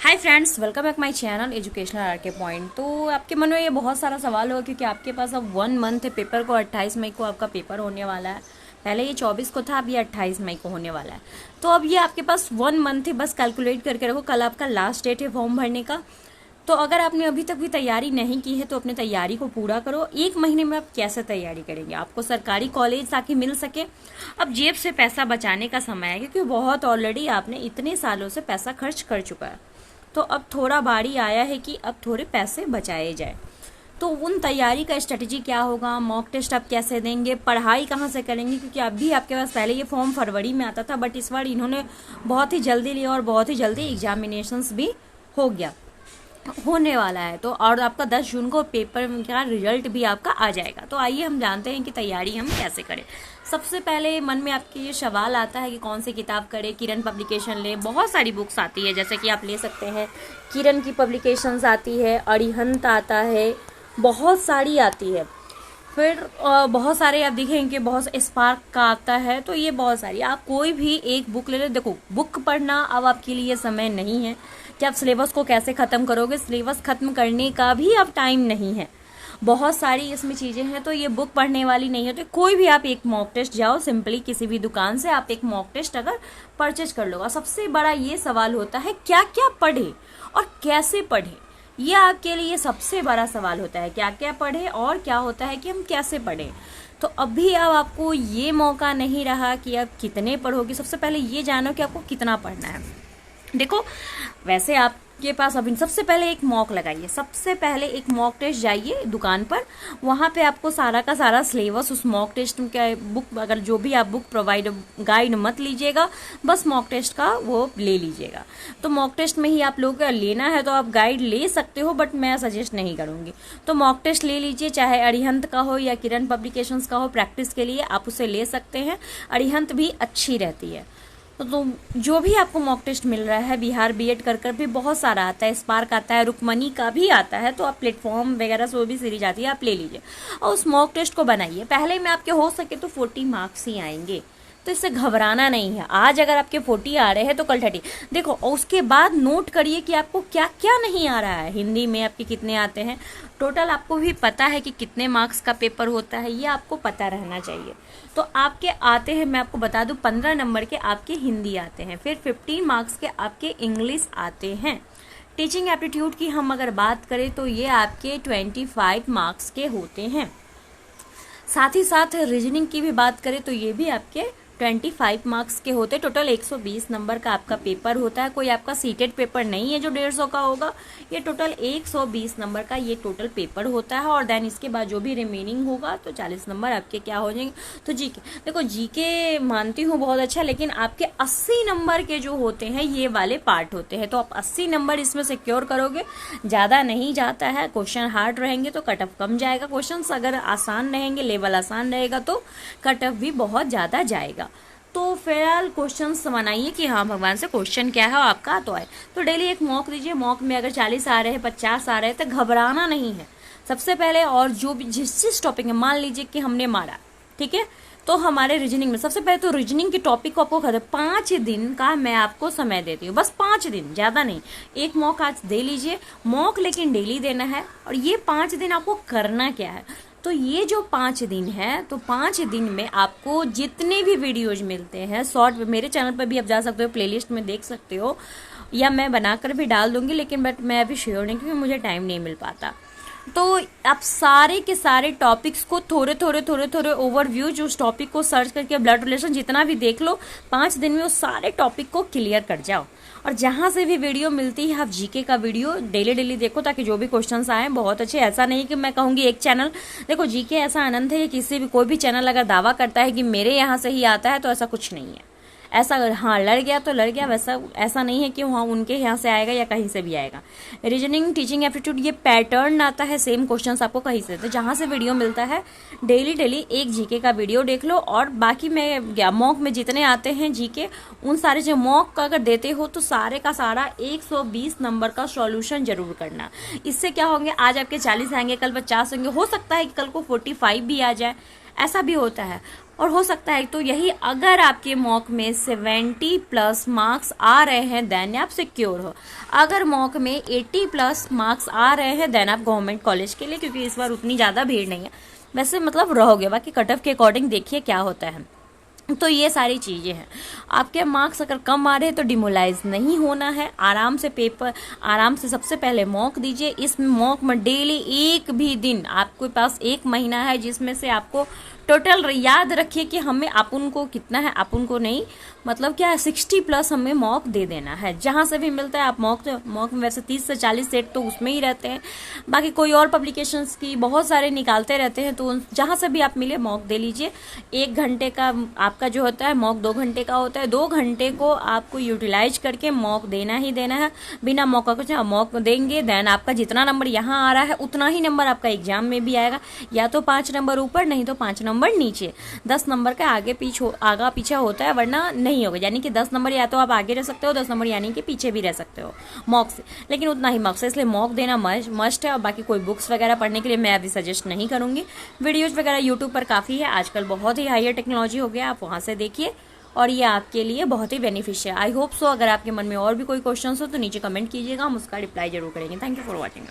Hi friends, welcome back my channel educational RK point. तो आपके मन में ये बहुत सारा सवाल होगा क्योंकि आपके पास अब 1 मंथ है पेपर को। 28 मई को आपका पेपर होने वाला है। पहले ये 24 को था, अब ये 28 मई को होने वाला है। तो अब ये आपके पास 1 मंथ है, बस कैलकुलेट करके रखो। कल आपका लास्ट डेट है फॉर्म भरने का। तो अगर आपने अभी तक भी तैयारी नहीं की है तो अपनी तैयारी को पूरा करो। 1 महीने में आप कैसे तैयारी करेंगे, आपको सरकारी कॉलेज ताकि मिल सके। अब जेब से पैसा बचाने का समय है क्योंकि बहुत ऑलरेडी आपने इतने सालों से पैसा खर्च कर चुका है। तो अब थोड़ा बारी आया है कि अब थोड़े पैसे बचाए जाए। तो उन तैयारी का स्ट्रेटेजी क्या होगा, मॉक टेस्ट आप कैसे देंगे, पढ़ाई कहाँ से करेंगे, क्योंकि अभी आपके पास पहले ये फॉर्म फरवरी में आता था, बट इस बार इन्होंने बहुत ही जल्दी लिया और बहुत ही जल्दी एग्जामिनेशंस भी हो गया होने वाला है। तो और आपका 10 जून को पेपर का रिजल्ट भी आपका आ जाएगा। तो आइए हम जानते हैं कि तैयारी हम कैसे करें। सबसे पहले मन में आपके ये सवाल आता है कि कौन सी किताब करें। किरण पब्लिकेशन ले, बहुत सारी बुक्स आती है, जैसे कि आप ले सकते हैं किरण की पब्लिकेशंस आती है, अरिहंत आता है, बहुत सारी आती है। फिर बहुत सारे आप देखेंगे, बहुत स्पार्क का आता है। तो ये बहुत सारी, आप कोई भी एक बुक ले लो। देखो, बुक पढ़ना अब आपके लिए समय नहीं है कि आप सिलेबस को कैसे ख़त्म करोगे। सिलेबस ख़त्म करने का भी अब टाइम नहीं है। बहुत सारी इसमें चीज़ें हैं, तो ये बुक पढ़ने वाली नहीं है। तो कोई भी आप एक मॉक टेस्ट जाओ, सिंपली किसी भी दुकान से आप एक मॉक टेस्ट अगर परचेज कर लो। सबसे बड़ा ये सवाल होता है क्या क्या पढ़े और कैसे पढ़े। ये आपके लिए सबसे बड़ा सवाल होता है, क्या क्या पढ़े और क्या होता है कि हम कैसे पढ़ें। तो अभी अब आपको ये मौका नहीं रहा कि आप कितने पढ़ोगे। सबसे पहले ये जानो कि आपको कितना पढ़ना है। देखो, वैसे आपके पास अभी सबसे पहले एक मॉक लगाइए। सबसे पहले एक मॉक टेस्ट जाइए दुकान पर, वहाँ पे आपको सारा का सारा सिलेबस उस मॉक टेस्ट का बुक, अगर जो भी आप बुक प्रोवाइड, गाइड मत लीजिएगा, बस मॉक टेस्ट का वो ले लीजिएगा। तो मॉक टेस्ट में ही आप लोग लेना है तो आप गाइड ले सकते हो, बट मैं सजेस्ट नहीं करूँगी। तो मॉक टेस्ट ले लीजिए, चाहे अरिहंत का हो या किरण पब्लिकेशंस का हो। प्रैक्टिस के लिए आप उसे ले सकते हैं, अरिहंत भी अच्छी रहती है। तो जो भी आपको मॉक टेस्ट मिल रहा है, बिहार बीएड कर भी बहुत सारा आता है, स्पार्क आता है, रुक्मणी का भी आता है। तो आप प्लेटफॉर्म वगैरह से वो भी सीरीज आती है, आप ले लीजिए और उस मॉक टेस्ट को बनाइए। पहले में आपके हो सके तो 40 मार्क्स ही आएंगे, तो इससे घबराना नहीं है। आज अगर आपके 40 आ रहे हैं तो कल 30। देखो, उसके बाद नोट करिए कि आपको क्या क्या नहीं आ रहा है। हिंदी में आपके कितने आते हैं टोटल, आपको भी पता है कि कितने मार्क्स का पेपर होता है, ये आपको पता रहना चाहिए। तो आपके आते हैं, मैं आपको बता दूं, 15 नंबर के आपके हिंदी आते हैं, फिर 15 मार्क्स के आपके इंग्लिश आते हैं। टीचिंग एप्टीट्यूड की हम अगर बात करें तो ये आपके 25 मार्क्स के होते हैं। साथ ही साथ रीजनिंग की भी बात करें तो ये भी आपके 25 मार्क्स के होते। टोटल 120 नंबर का आपका पेपर होता है। कोई आपका सीटेड पेपर नहीं है जो 150 का होगा, ये टोटल 120 नंबर का ये टोटल पेपर होता है। और देन इसके बाद जो भी रिमेनिंग होगा तो 40 नंबर आपके क्या हो जाएंगे। तो जीके, देखो जीके मानती हूँ बहुत अच्छा, लेकिन आपके 80 नंबर के जो होते हैं ये वाले पार्ट होते हैं। तो आप 80 नंबर इसमें सिक्योर करोगे, ज़्यादा नहीं जाता है। क्वेश्चन हार्ड रहेंगे तो कट ऑफ कम जाएगा, क्वेश्चन अगर आसान रहेंगे, लेवल आसान रहेगा तो कट ऑफ भी बहुत ज़्यादा जाएगा। तो फिलहाल क्वेश्चन बनाइए कि हाँ भगवान से क्वेश्चन क्या है आपका तो आए। तो डेली एक मॉक दीजिए। मॉक में अगर 40 आ रहे हैं, 50 आ रहे हैं, तो घबराना नहीं है सबसे पहले। और जो भी जिस टॉपिक में, मान लीजिए कि हमने मारा, ठीक है, तो हमारे रीजनिंग में सबसे पहले तो रीजनिंग के टॉपिक को आपको 5 दिन का मैं आपको समय देती हूँ, बस 5 दिन, ज़्यादा नहीं। एक मॉक आज दे लीजिए, मॉक लेकिन डेली देना है। और ये 5 दिन आपको करना क्या है, तो ये जो 5 दिन है, तो 5 दिन में आपको जितने भी वीडियोज मिलते हैं शॉर्ट, मेरे चैनल पर भी आप जा सकते हो, प्लेलिस्ट में देख सकते हो, या मैं बनाकर भी डाल दूंगी, लेकिन बट मैं अभी श्योर नहीं क्योंकि मुझे टाइम नहीं मिल पाता। तो आप सारे के सारे टॉपिक्स को थोड़े थोड़े ओवरव्यू, जो उस टॉपिक को सर्च करके ब्लड रिलेशन जितना भी देख लो, 5 दिन में उस सारे टॉपिक को क्लियर कर जाओ। और जहाँ से भी वीडियो मिलती है आप जीके का वीडियो डेली देखो, ताकि जो भी क्वेश्चंस आए बहुत अच्छे। ऐसा नहीं कि मैं कहूँगी एक चैनल, देखो जीके ऐसा आनंद है कि किसी भी कोई भी चैनल अगर दावा करता है कि मेरे यहाँ से ही आता है, तो ऐसा कुछ नहीं है। ऐसा हाँ लड़ गया तो लड़ गया, वैसा ऐसा नहीं है कि वहाँ उनके यहाँ से आएगा या कहीं से भी आएगा। रीजनिंग, टीचिंग एप्टीट्यूड, ये पैटर्न आता है, सेम क्वेश्चंस आपको कहीं से। तो जहाँ से वीडियो मिलता है डेली एक जीके का वीडियो देख लो। और बाकी में मॉक में जितने आते हैं जीके, उन सारे जो मॉक का अगर देते हो तो सारे का सारा 120 नंबर का सॉल्यूशन जरूर करना। इससे क्या होंगे, आज आपके 40 आएंगे, कल 50 होंगे, हो सकता है कि कल को 45 भी आ जाए, ऐसा भी होता है। और हो सकता है तो यही, अगर आपके मॉक में 70+ मार्क्स आ रहे हैं देन आप सिक्योर हो। अगर मॉक में 80+ मार्क्स आ रहे हैं देन आप गवर्नमेंट कॉलेज के लिए, क्योंकि इस बार उतनी ज़्यादा भीड़ नहीं है, वैसे मतलब रहोगे। बाकी कट ऑफ के अकॉर्डिंग देखिए क्या होता है। तो ये सारी चीज़ें हैं। आपके मार्क्स अगर कम आ रहे हैं तो डिमोलाइज नहीं होना है, आराम से पेपर, आराम से सबसे पहले मॉक दीजिए। इस मॉक में डेली एक भी दिन, आपके पास 1 महीना है जिसमें से आपको टोटल याद रखिए कि हमें अपन को कितना है, अपन को नहीं मतलब क्या है 60+ हमें मॉक दे देना है। जहाँ से भी मिलता है आप मॉक में वैसे 30 से 40 सेट तो उसमें ही रहते हैं, बाकी कोई और पब्लिकेशंस की बहुत सारे निकालते रहते हैं, तो जहाँ से भी आप मिले मॉक दे लीजिए। 1 घंटे का आपका जो होता है मॉक 2 घंटे का होता है, 2 घंटे को आपको यूटिलाइज करके मॉक देना ही देना है। बिना मौका कुछ मॉक देंगे देन आपका जितना नंबर यहाँ आ रहा है उतना ही नंबर आपका एग्जाम में भी आएगा, या तो 5 नंबर ऊपर नहीं तो 5 नंबर नीचे। 10 नंबर का आगा पीछे होता है, वरना नहीं होगा। यानी कि 10 नंबर या तो आप आगे रह सकते हो, 10 नंबर यानी कि पीछे भी रह सकते हो मॉक से, लेकिन उतना ही मॉक से, इसलिए मॉक देना मस्ट है। और बाकी कोई बुक्स वगैरह पढ़ने के लिए मैं अभी सजेस्ट नहीं करूंगी। वीडियोज वगैरह यूट्यूब पर काफ़ी है आजकल, बहुत ही हायर टेक्नोलॉजी हो गया, आप वहाँ से देखिए और ये आपके लिए बहुत ही बेनिफिशियल। I hope so. अगर आपके मन में और भी कोई क्वेश्चन हो तो नीचे कमेंट कीजिएगा, हम उसका रिप्लाई जरूर करेंगे। Thank you for watching.